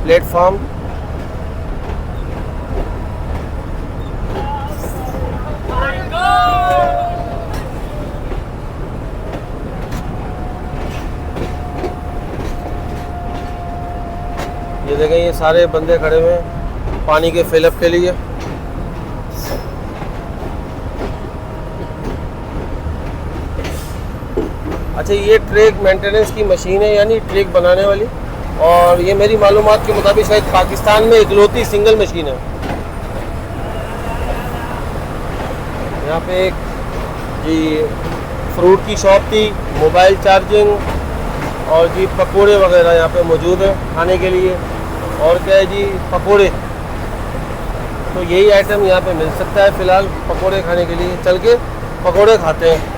प्लेटफॉर्म। ये देखें, ये सारे बंदे खड़े हुए हैं पानी के फिलअप के लिए। अच्छा, ये ट्रैक मेंटेनेंस की मशीन है, यानी ट्रैक बनाने वाली। और ये मेरी मालूमात के मुताबिक शायद पाकिस्तान में इकलौती सिंगल मशीन है। यहाँ पे एक जी फ्रूट की शॉप थी, मोबाइल चार्जिंग और जी पकोड़े वगैरह यहाँ पे मौजूद है खाने के लिए। और क्या है जी, पकोड़े। तो यही आइटम यहाँ पे मिल सकता है फ़िलहाल पकोड़े खाने के लिए। चल के पकोड़े खाते हैं।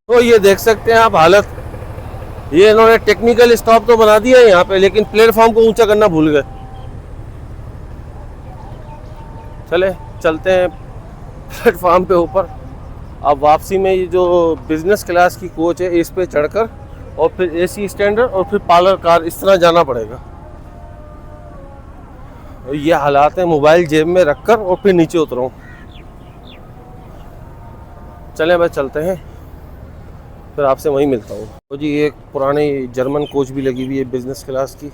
तो ये देख सकते हैं आप हालत। ये इन्होंने टेक्निकल स्टॉप तो बना दिया है यहाँ पे, लेकिन प्लेटफॉर्म को ऊंचा करना भूल गए। चले चलते हैं प्लेटफॉर्म पे ऊपर। अब वापसी में ये जो बिजनेस क्लास की कोच है इस पे चढ़कर और फिर एसी स्टैंडर्ड और फिर पार्लर कार, इस तरह जाना पड़ेगा। और ये हालात है, मोबाइल जेब में रखकर और फिर नीचे उतरूँ। चले बस चलते हैं, फिर आपसे वहीं मिलता हूँ। तो जी एक पुरानी जर्मन कोच भी लगी हुई है बिज़नेस क्लास की।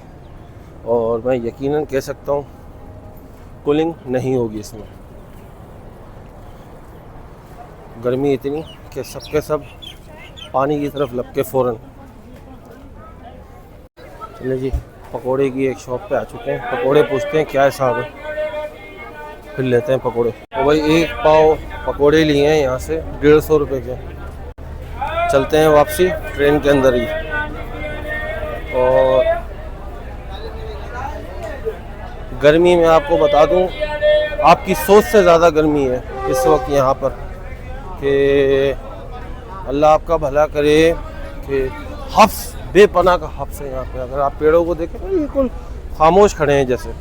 और मैं यकीनन कह सकता हूँ कूलिंग नहीं होगी इसमें। गर्मी इतनी कि सबके सब पानी की तरफ लपके फ़ौरन। चलिए जी, पकोड़े की एक शॉप पे आ चुके हैं। पकोड़े पूछते हैं क्या हिसाब है, फिर लेते हैं पकोड़े। तो भाई एक पाव पकोड़े लिए हैं यहाँ से 150 रुपये के। चलते हैं वापसी ट्रेन के अंदर ही। और गर्मी में आपको बता दूं, आपकी सोच से ज़्यादा गर्मी है इस वक्त यहाँ पर। कि अल्लाह आपका भला करे कि हफ्स, बेपनाह का हफ्स है यहाँ पे। अगर आप पेड़ों को देखें तो बिल्कुल खामोश खड़े हैं जैसे।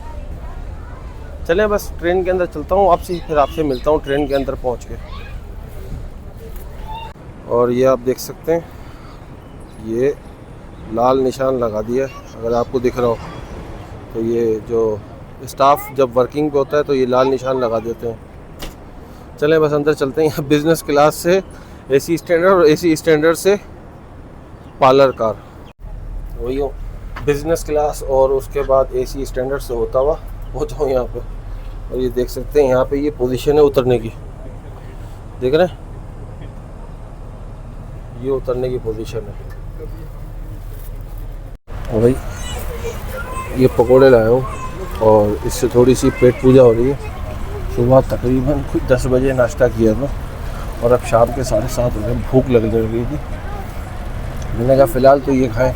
चलें बस ट्रेन के अंदर चलता हूँ वापसी, फिर आपसे मिलता हूँ ट्रेन के अंदर पहुँच के। और ये आप देख सकते हैं, ये लाल निशान लगा दिया है अगर आपको दिख रहा हो तो। ये जो स्टाफ जब वर्किंग पे होता है तो ये लाल निशान लगा देते हैं। चलें बस अंदर चलते हैं। यहाँ बिज़नेस क्लास से एसी स्टैंडर्ड और एसी स्टैंडर्ड से पार्लर कार, वही हो बिज़नेस क्लास और उसके बाद एसी स्टैंडर्ड से होता हुआ पहुँचा हूँ यहाँ पे। और ये देख सकते हैं यहाँ पे ये पोजीशन है उतरने की, देख रहे हैं, ये उतरने की पोजीशन है। और भाई ये पकोड़े लाया हूँ और इससे थोड़ी सी पेट पूजा हो रही है। सुबह तकरीबन कुछ 10 बजे नाश्ता किया था और अब शाम के 7:30 हो गए, भूख लगने लगी थी। मैंने कहा फ़िलहाल तो ये खाएं,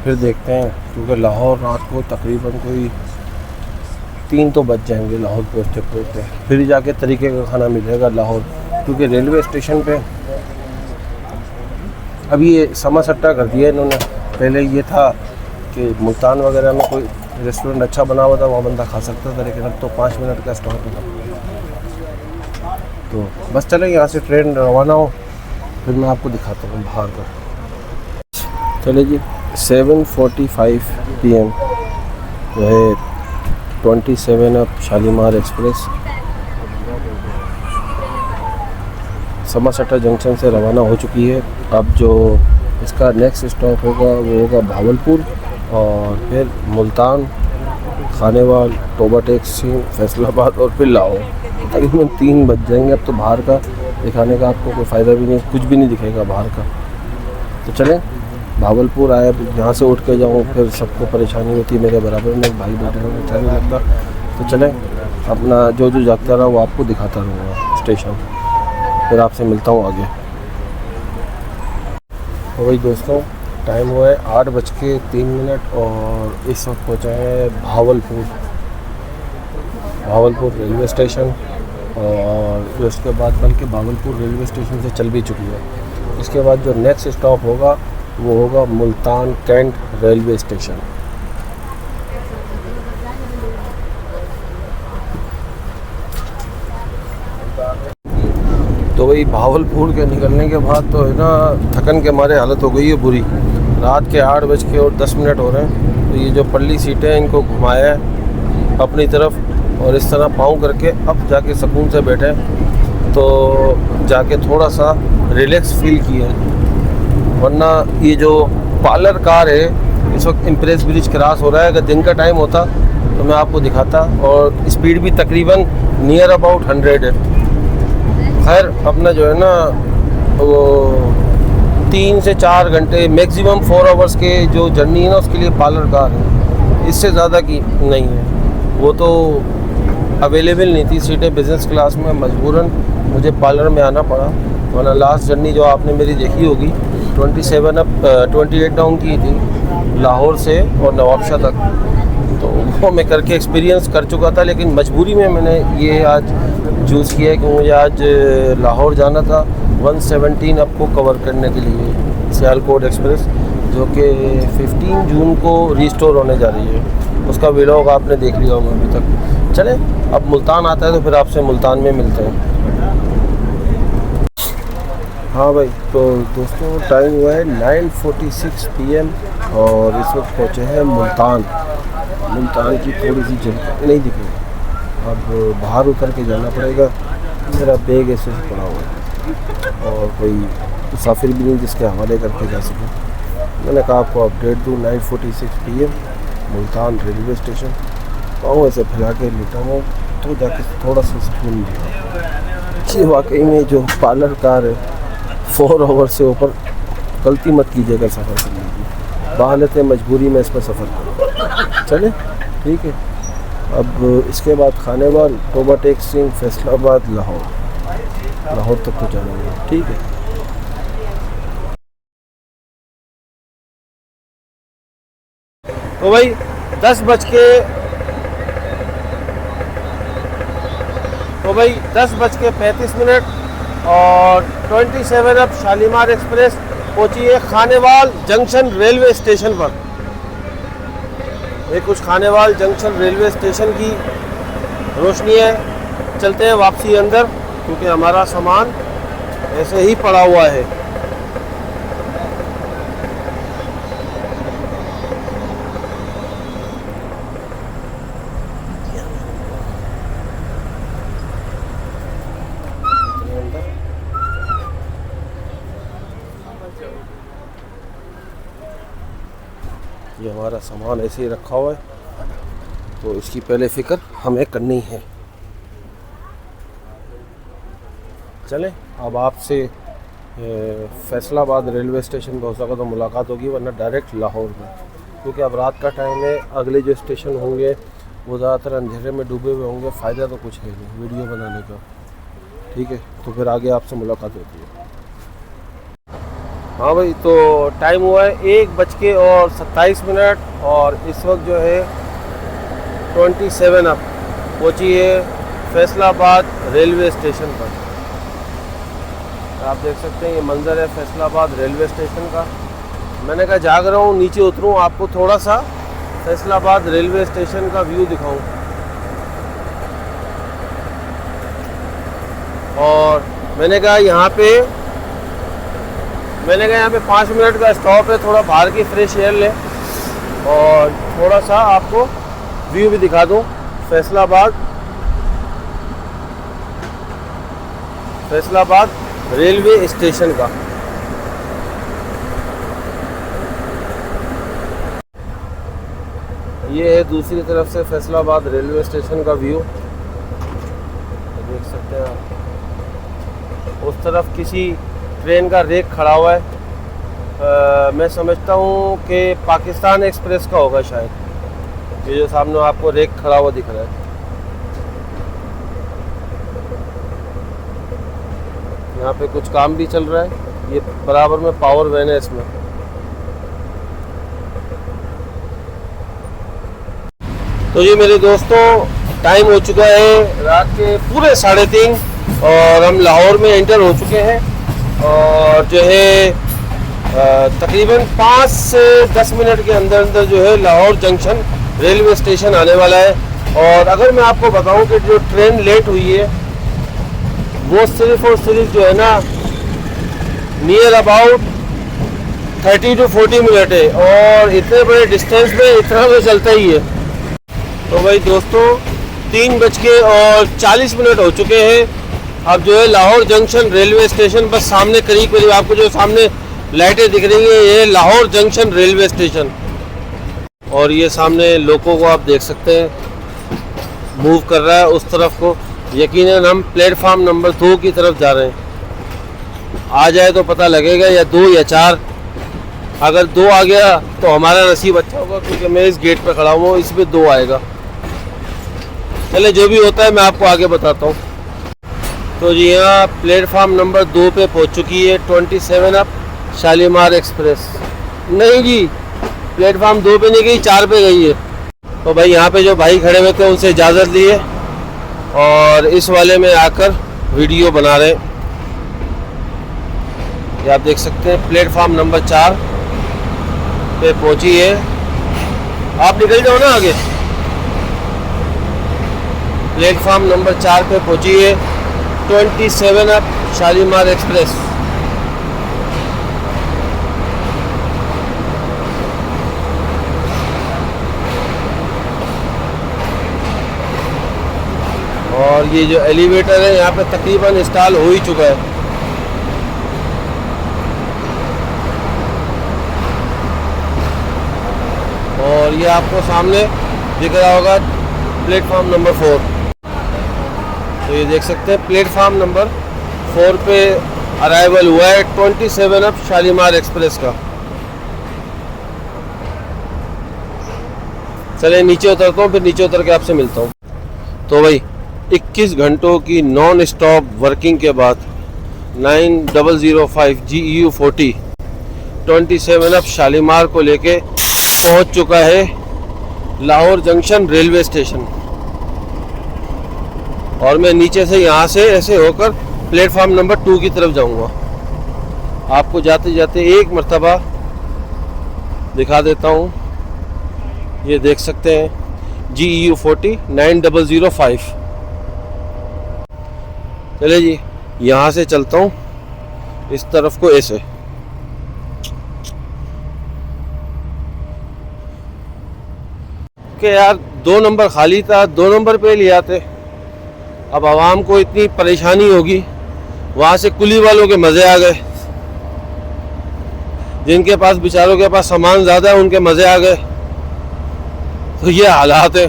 फिर देखते हैं, क्योंकि लाहौर रात को तकरीबन कोई 3 तो बज जाएंगे लाहौर पहुँचते पहुँचते। फिर जाके तरीके का खाना मिलेगा लाहौर, क्योंकि रेलवे स्टेशन पे अभी ये समा सट्टा कर दिया इन्होंने। पहले ये था कि मुल्तान वगैरह में कोई रेस्टोरेंट अच्छा बना हुआ था, वहाँ बंदा खा सकता था, लेकिन अब तो 5 मिनट का स्टॉप है। तो बस चलें, यहाँ से ट्रेन रवाना हो फिर मैं आपको दिखाता हूँ बाहर का। चले जी, 7:45 PM जो है 27 अप शालीमार एक्सप्रेस समरसट्टा जंक्शन से रवाना हो चुकी है। अब जो इसका नेक्स्ट स्टॉप होगा वो होगा भावलपुर और फिर मुल्तान, खानेवाल, टोबा टेक सिंह, फैसलाबाद और फिर लाहौर। तकरीबन 3 बज जाएंगे। अब तो बाहर का दिखाने का आपको कोई फ़ायदा भी नहीं, कुछ भी नहीं दिखेगा बाहर का। तो चलें, भावलपुर आए, यहाँ से उठ के जाऊँ फिर सबको परेशानी होती है। मेरे बराबर में एक भाई बैठे हुए, अच्छा नहीं लगता। तो चलें, अपना जो जो जागता रहा वो आपको दिखाता रहूँगा स्टेशन, फिर आपसे मिलता हूँ आगे। तो वही दोस्तों, टाइम हुआ है 8:03 और इस वक्त पहुँचा है भावलपुर रेलवे स्टेशन। और फिर उसके बाद बल्कि भावलपुर रेलवे स्टेशन से चल भी चुकी है। इसके बाद जो नेक्स्ट स्टॉप होगा वो होगा मुल्तान कैंट रेलवे स्टेशन। तो वही भावलपुर के निकलने के बाद तो है ना, थकन के मारे हालत हो गई है बुरी। रात के 8:10 हो रहे हैं। तो ये जो पल्ली सीटें हैं इनको घुमाया है अपनी तरफ और इस तरह पाँव करके अब जाके सुकून से बैठे तो जाके थोड़ा सा रिलैक्स फील किया है। वरना ये जो पार्लर कार है इस वक्त इम्प्रेस ब्रिज क्रॉस हो रहा है। अगर दिन का टाइम होता तो मैं आपको दिखाता, और स्पीड भी तकरीबन नियर अबाउट 100 है। खैर अपना जो है ना वो 3 से 4 घंटे मैक्सिमम 4 आवर्स के जो जर्नी है ना उसके लिए पार्लर कार है, इससे ज़्यादा की नहीं है। वो तो अवेलेबल नहीं थी सीटें बिज़नेस क्लास में, मजबूरन मुझे पार्लर में आना पड़ा। वरना लास्ट जर्नी जो आपने मेरी देखी होगी 28 डाउन की थी लाहौर से और नवाबशाह तक, तो वो मैं करके एक्सपीरियंस कर चुका था। लेकिन मजबूरी में मैंने ये आज चूज़ किया कि मुझे आज लाहौर जाना था 117 अप को कवर करने के लिए, सियालकोट एक्सप्रेस, जो कि 15 जून को रिस्टोर होने जा रही है। उसका व्लॉग आपने देख लिया होगा अभी तक। चलें, अब मुल्तान आता है तो फिर आपसे मुल्तान में मिलते हैं। हाँ भाई, तो दोस्तों टाइम हुआ है 9:46 PM और इस वक्त पहुँचे हैं मुल्तान की थोड़ी सी जगह नहीं दिखेगी। अब बाहर उतर के जाना पड़ेगा। मेरा बैग ऐसे ही पड़ा हुआ है और कोई मुसाफिर भी नहीं जिसके हवाले करके जा सके। मैंने कहा आपको अपडेट दूँ। 9:46 PM मुल्तान रेलवे स्टेशन। पाँव ऐसे फैला के लेटा हूँ तो जाके थोड़ा सा सुकून मिला। ये वाकई में जो पार्लर कार है 4 आवर से ऊपर गलती मत कीजिएगा सफ़र करने की। बहालत मजबूरी में इस पर सफ़र करो। चले ठीक है। अब इसके बाद खानेवाल, टोबा टेक सिंह, फैसलाबाद, लाहौर तक तो जाना है। ठीक है। तो भाई 10:35 और 27 अब शालीमार एक्सप्रेस पहुंची है खानेवाल जंक्शन रेलवे स्टेशन पर। ये कुछ खानेवाल जंक्शन रेलवे स्टेशन की रोशनी है। चलते हैं वापसी अंदर क्योंकि हमारा सामान ऐसे ही पड़ा हुआ है। ये हमारा सामान ऐसे ही रखा हुआ है तो इसकी पहले फ़िक्र हमें करनी है। चलें, अब आपसे फैसलाबाद रेलवे स्टेशन पर हो सका तो मुलाकात होगी, वरना डायरेक्ट लाहौर में, क्योंकि अब रात का टाइम है। अगले जो स्टेशन होंगे वो ज़्यादातर अंधेरे में डूबे हुए होंगे। फ़ायदा तो कुछ है नहीं वीडियो बनाने का। ठीक है, तो फिर आगे आपसे मुलाकात होती है। हाँ भाई, तो टाइम हुआ है 1:27 और इस वक्त जो है 27 अब पहुँची है फैसलाबाद रेलवे स्टेशन पर। आप देख सकते हैं ये मंज़र है फैसलाबाद रेलवे स्टेशन का। मैंने कहा जाग रहा हूँ नीचे उतरूँ, आपको थोड़ा सा फैसलाबाद रेलवे स्टेशन का व्यू दिखाऊँ। और मैंने कहा यहाँ पे 5 मिनट का स्टॉप है, थोड़ा बाहर की फ्रेश एयर लें और थोड़ा सा आपको व्यू भी दिखा दूँ फैसलाबाद रेलवे स्टेशन का। ये है दूसरी तरफ से फैसलाबाद रेलवे स्टेशन का व्यू, देख सकते हैं आप। उस तरफ किसी ट्रेन का रेक खड़ा हुआ है, मैं समझता हूँ कि पाकिस्तान एक्सप्रेस का होगा शायद। ये जो सामने आपको रेक खड़ा हुआ दिख रहा है, यहाँ पे कुछ काम भी चल रहा है। ये बराबर में पावर वैन है इसमें। तो ये मेरे दोस्तों टाइम हो चुका है रात के पूरे 3:30 और हम लाहौर में एंटर हो चुके हैं और जो है तकरीबन 5 से 10 मिनट के अंदर अंदर जो है लाहौर जंक्शन रेलवे स्टेशन आने वाला है। और अगर मैं आपको बताऊं कि जो ट्रेन लेट हुई है वो सिर्फ और सिर्फ जो है ना नियर अबाउट 30 to 40 मिनट है और इतने बड़े डिस्टेंस में इतना तो चलता ही है। तो भाई दोस्तों 3:40 हो चुके हैं। अब जो है Lahore junction railway station bus सामने करीब करीब आपको जो सामने लाइटें दिख रही हैं ये लाहौर जंक्शन रेलवे स्टेशन। और ये सामने लोगों को आप देख सकते हैं मूव कर रहा है उस तरफ को। यकीनन हम प्लेटफार्म नंबर 2 की तरफ जा रहे हैं। आ जाए तो पता लगेगा या 2 या 4। अगर 2 आ गया तो हमारा नसीब अच्छा होगा क्योंकि मैं इस गेट पर खड़ा हूँ, इसमें 2 आएगा। चले जो भी होता है मैं आपको आगे बताता हूँ। तो जी यहाँ प्लेटफार्म नंबर 2 पे पहुँच चुकी है 27 अप शालीमार एक्सप्रेस। नहीं जी प्लेटफार्म 2 पे नहीं गई, 4 पे गई है। तो भाई यहाँ पे जो भाई खड़े हुए थे उनसे इजाज़त लिए और इस वाले में आकर वीडियो बना रहे हैं। ये आप देख सकते हैं प्लेटफार्म नंबर 4 पे पहुँची है। आप निकल जाओ ना आगे। प्लेटफार्म नंबर 4 पे पहुँची है 27 अप शालीमार एक्सप्रेस। और ये जो एलिवेटर है यहाँ पे तकरीबन इंस्टॉल हो ही चुका है। और ये आपको सामने दिख रहा होगा प्लेटफार्म नंबर 4। तो ये देख सकते हैं प्लेटफार्म नंबर 4 पे अराइवल हुआ है 27 अप शालीमार एक्सप्रेस का। चलिए नीचे उतरता हूँ, फिर नीचे उतर के आपसे मिलता हूँ। तो भाई 21 घंटों की नॉन स्टॉप वर्किंग के बाद 9005 GEU 40 27 अप शालीमार को लेके पहुंच चुका है लाहौर जंक्शन रेलवे स्टेशन। और मैं नीचे से यहाँ से ऐसे होकर प्लेटफार्म नंबर 2 की तरफ जाऊँगा। आपको जाते जाते एक मर्तबा दिखा देता हूँ। ये देख सकते हैं GEU 40 9005। चले जी यहाँ से चलता हूँ इस तरफ को ऐसे। कि यार 2 नंबर खाली था, 2 नंबर पे ले आते। अब आवाम को इतनी परेशानी होगी, वहाँ से कुली वालों के मज़े आ गए। जिनके पास बेचारों के पास सामान ज़्यादा है उनके मज़े आ गए। तो ये हालात है,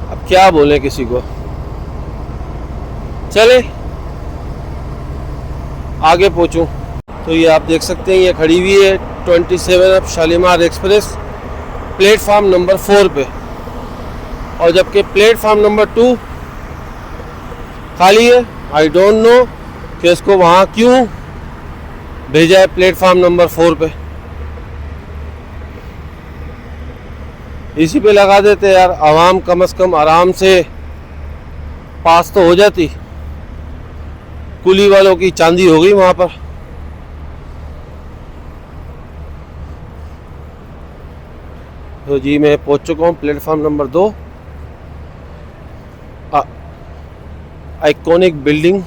अब क्या बोले किसी को। चले आगे पहुँचूँ। तो ये आप देख सकते हैं ये खड़ी हुई है 27 up Shalimar express platform number 4 पे। और जबकि प्लेटफार्म नंबर 2 खाली है। आई डोंट नो कि इसको वहाँ क्यों भेजा है प्लेटफार्म नंबर 4 पे। इसी पे लगा देते यार, आवाम कम से कम आराम से पास तो हो जाती। कुली वालों की चांदी हो गई वहाँ पर। तो जी मैं पहुँच चुका हूँ platform number 2। Iconic building,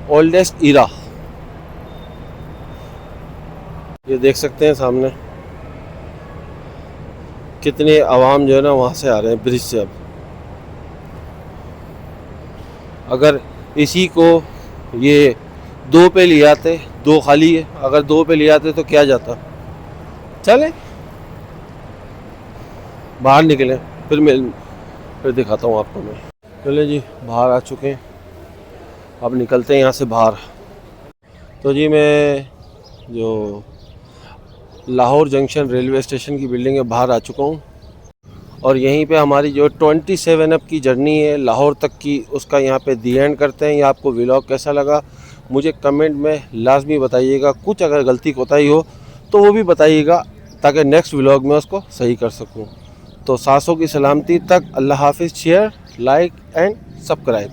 oldest era. ये देख सकते हैं सामने कितने आवाम जो है ना वहाँ से आ रहे हैं ब्रिज से। अब अगर इसी को ये 2 पे ले आते, 2 खाली है, अगर 2 पे ले आते तो क्या जाता। चले बाहर निकले, फिर दिखाता हूँ आपको मैं। चले जी बाहर आ चुके हैं, अब निकलते हैं यहाँ से बाहर। तो जी मैं जो लाहौर जंक्शन रेलवे स्टेशन की बिल्डिंग है बाहर आ चुका हूँ, और यहीं पे हमारी जो 27 अप की जर्नी है लाहौर तक की, उसका यहाँ पे दी एंड करते हैं। ये आपको व्लॉग कैसा लगा मुझे कमेंट में लाजमी बताइएगा। कुछ अगर गलती कोताही हो तो वो भी बताइएगा, ताकि नेक्स्ट व्लॉग में उसको सही कर सकूँ। तो सांसों की सलामती तक, अल्लाह हाफिज़। Share, like and subscribe.